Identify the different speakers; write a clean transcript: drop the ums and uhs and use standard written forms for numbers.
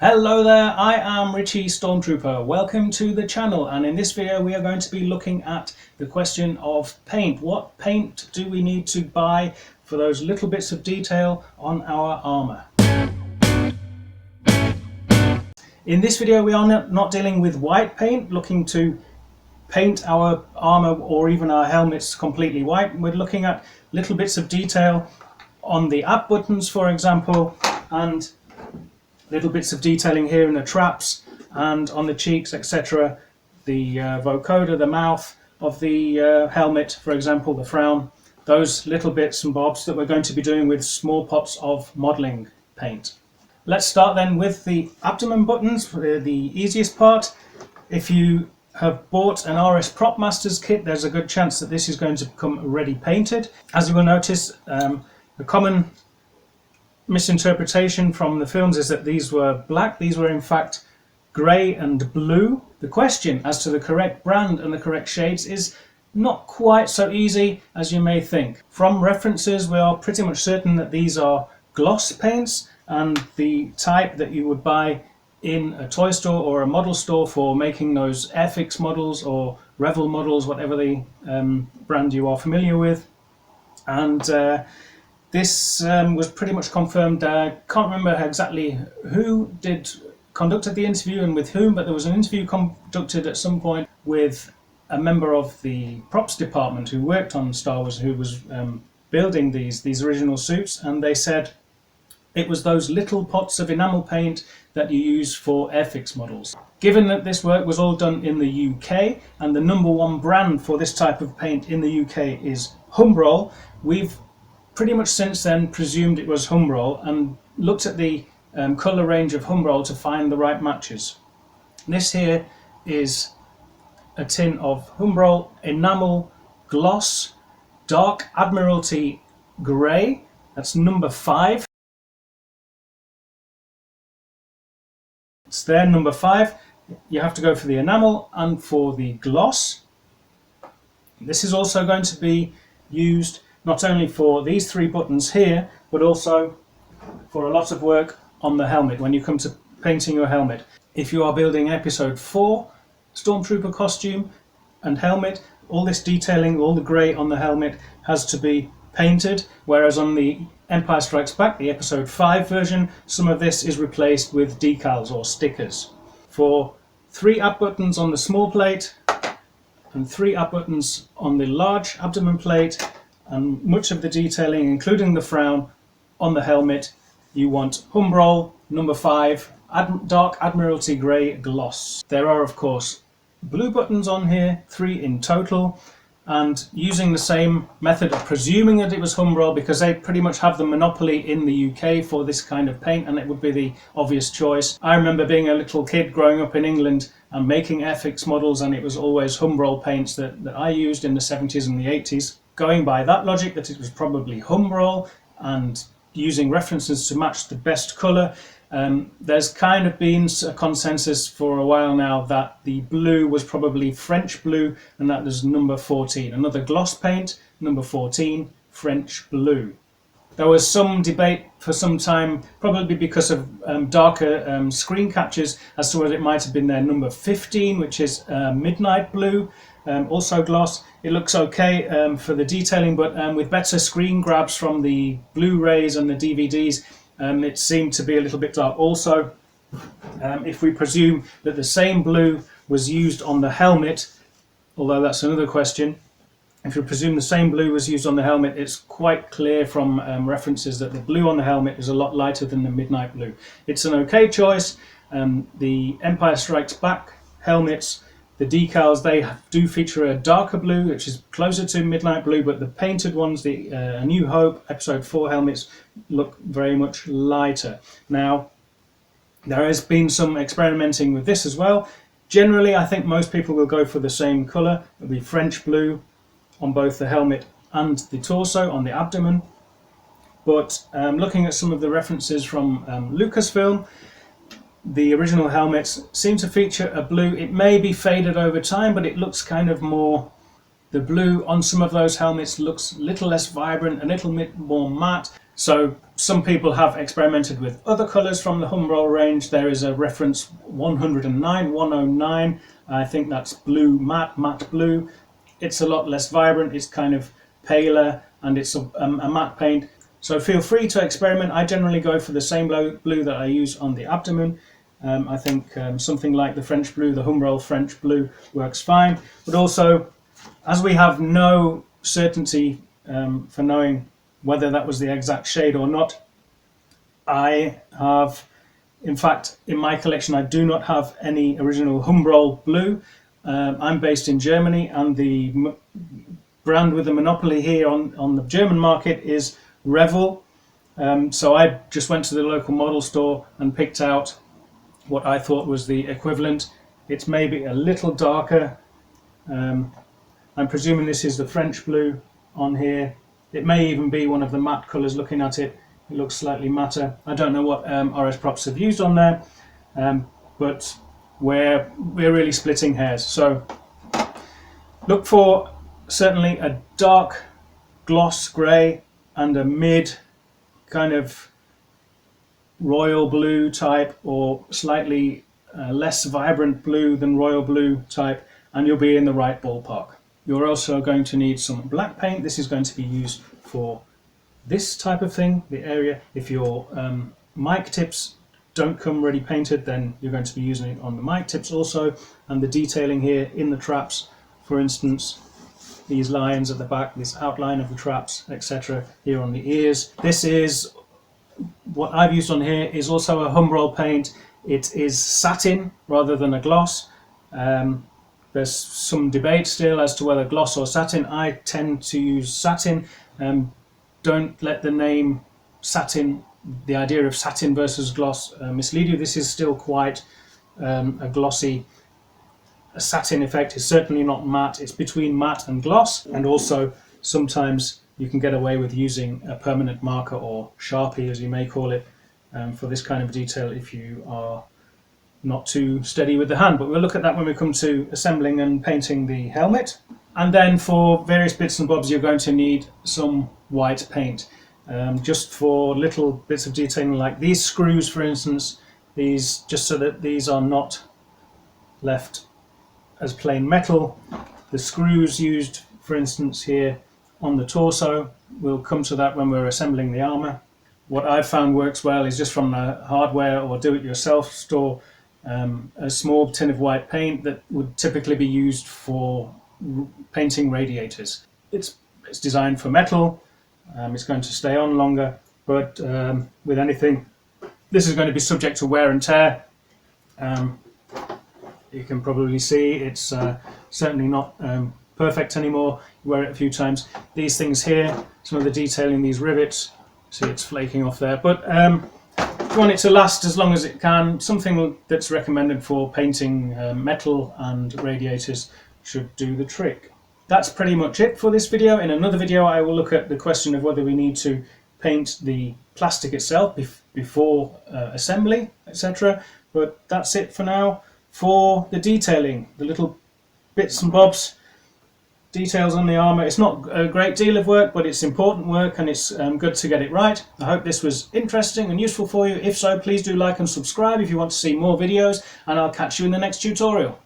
Speaker 1: Hello there, I am Richie Stormtrooper. Welcome to the channel, and in this video we are going to be looking at the question of paint. What paint do we need to buy for those little bits of detail on our armour? In this video we are not dealing with white paint, looking to paint our armour or even our helmets completely white. We're looking at little bits of detail on the ab buttons, for example, and little bits of detailing here in the traps and on the cheeks, etc. The vocoder, the mouth of the helmet, for example, the frown. Those little bits and bobs that we're going to be doing with small pots of modelling paint. Let's start then with the abdomen buttons, the easiest part. If you have bought an RS Prop Masters kit, there's a good chance that this is going to come already painted. As you will notice, the common misinterpretation from the films is that these were black. These were in fact grey and blue. The question as to the correct brand and the correct shades is not quite so easy as you may think. From references we are pretty much certain that these are gloss paints, and the type that you would buy in a toy store or a model store for making those Airfix models or Revel models, whatever the brand you are familiar with. And this was pretty much confirmed. I can't remember exactly who conducted the interview and with whom, but there was an interview conducted at some point with a member of the props department who worked on Star Wars, who was building these original suits, and they said it was those little pots of enamel paint that you use for Airfix models. Given that this work was all done in the UK and the #1 brand for this type of paint in the UK is Humbrol, we've pretty much since then presumed it was Humbrol and looked at the colour range of Humbrol to find the right matches. This here is a tin of Humbrol Enamel Gloss Dark Admiralty Grey. That's number 5. It's there, number 5. You have to go for the enamel and for the gloss. This is also going to be used not only for these 3 buttons here, but also for a lot of work on the helmet when you come to painting your helmet. If you are building Episode 4 Stormtrooper costume and helmet, all this detailing, all the grey on the helmet has to be painted, whereas on the Empire Strikes Back, the Episode 5 version, some of this is replaced with decals or stickers. For 3 up buttons on the small plate and 3 up buttons on the large abdomen plate, and much of the detailing, including the frown on the helmet, you want Humbrol number 5 Dark Admiralty Grey Gloss. There are of course blue buttons on here, 3 in total, and using the same method of presuming that it was Humbrol, because they pretty much have the monopoly in the UK for this kind of paint and it would be the obvious choice. I remember being a little kid growing up in England and making Airfix models, and it was always Humbrol paints that I used in the 70s and the 80s. Going by that logic that it was probably Humbrol and using references to match the best colour, there's kind of been a consensus for a while now that the blue was probably French blue, and that was number 14. Another gloss paint, number 14, French blue. There was some debate for some time, probably because of darker screen captures, as to whether it might have been their number 15, which is midnight blue, also gloss. It looks okay for the detailing, but with better screen grabs from the Blu-rays and the DVDs, it seemed to be a little bit dark. Also, if we presume that the same blue was used on the helmet, although that's another question, if you presume the same blue was used on the helmet, it's quite clear from references that the blue on the helmet is a lot lighter than the midnight blue. It's an okay choice. The Empire Strikes Back helmets, the decals, they do feature a darker blue, which is closer to midnight blue, but the painted ones, the A New Hope Episode 4 helmets, look very much lighter. Now, there has been some experimenting with this as well. Generally, I think most people will go for the same colour. It'll be French blue on both the helmet and the torso, on the abdomen. But looking at some of the references from Lucasfilm, the original helmets seem to feature a blue. It may be faded over time, but it looks kind of more, the blue on some of those helmets looks a little less vibrant, a little bit more matte, So some people have experimented with other colours from the Humbrol range. There is a reference 109. I think that's blue matte blue. It's a lot less vibrant, it's kind of paler, and it's a matte paint. So feel free to experiment. I generally go for the same blue that I use on the abdomen. I think something like the French blue, the Humbrol French blue, works fine. But also, as we have no certainty for knowing whether that was the exact shade or not, I have, in fact, in my collection, I do not have any original Humbrol blue. I'm based in Germany, and the brand with the monopoly here on the German market is Revell. So I just went to the local model store and picked out what I thought was the equivalent. It's maybe a little darker. I'm presuming this is the French blue on here. It may even be one of the matte colours. Looking at it, it looks slightly matter. I don't know what RS Props have used on there, but we're really splitting hairs. So look for certainly a dark gloss grey and a mid kind of royal blue type, or slightly less vibrant blue than royal blue type, and you'll be in the right ballpark. You're also going to need some black paint. This is going to be used for this type of thing, the area. If your mic tips don't come ready painted, then you're going to be using it on the mic tips also, and the detailing here in the traps, for instance, these lines at the back, this outline of the traps, etc. here on the ears. This is what I've used on here, is also a Humbrol paint. It is satin rather than a gloss. There's some debate still as to whether gloss or satin. I tend to use satin. Don't let the name satin, the idea of satin versus gloss, mislead you. This is still quite a glossy, a satin effect. Is certainly not matte. It's between matte and gloss, and also sometimes you can get away with using a permanent marker, or Sharpie as you may call it, for this kind of detail if you are not too steady with the hand. But we'll look at that when we come to assembling and painting the helmet. And then for various bits and bobs, you're going to need some white paint, just for little bits of detailing, like these screws, for instance, these, just so that these are not left as plain metal. The screws used, for instance, here on the torso, we'll come to that when we're assembling the armour. What I've found works well is just from a hardware or do-it-yourself store, a small tin of white paint that would typically be used for painting radiators. It's designed for metal, it's going to stay on longer, but with anything, this is going to be subject to wear and tear. You can probably see it's certainly not perfect anymore. You wear it a few times. These things here, some of the detailing, these rivets, see it's flaking off there, but you want it to last as long as it can. Something that's recommended for painting metal and radiators should do the trick. That's pretty much it for this video. In another video I will look at the question of whether we need to paint the plastic itself before assembly, etc. But that's it for now. For the detailing, the little bits and bobs, details on the armour, it's not a great deal of work, but it's important work, and it's good to get it right. I hope this was interesting and useful for you. If so, please do like and subscribe if you want to see more videos, and I'll catch you in the next tutorial.